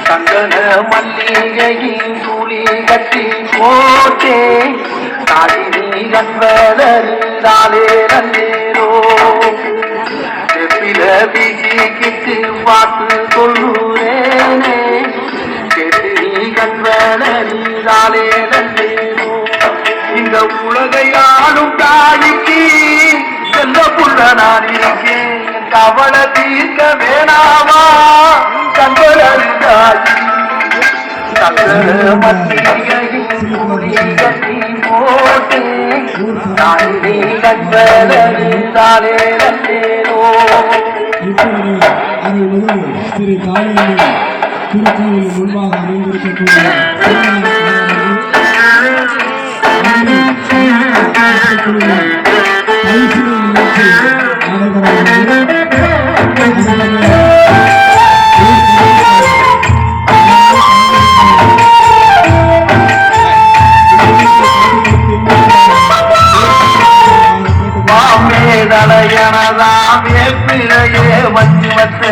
சந்தன மல்லிகையின் துளி கட்டி போட்டே தாயினி கண்வளருதாலே நந்தேரோ செப்பில வீசிக்கிட்டு பார்த்து கொள்ளுறேனே கேட்டு நீ கண்வளருதாலே நந்தேரோ இந்த உலகையாளும் தாய்க்கு செல்ல புள்ள நான் இருக்கேன் கவலை தீர்க்க வேணாமா கண்வளரு தாயி போட்டு தாண்டி கண்வளருதாலே நந்தேரோ திரு காலையில் திருக்கோவில் முன்பாக அமைந்திருக்கக்கூடிய தலையனதாம் வேப்பிலையே வச்சு வச்ச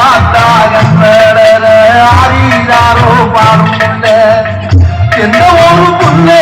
ஆத்தாகந்தர ஆரியாரோ பாடும் எந்த ஒரு புள்ளை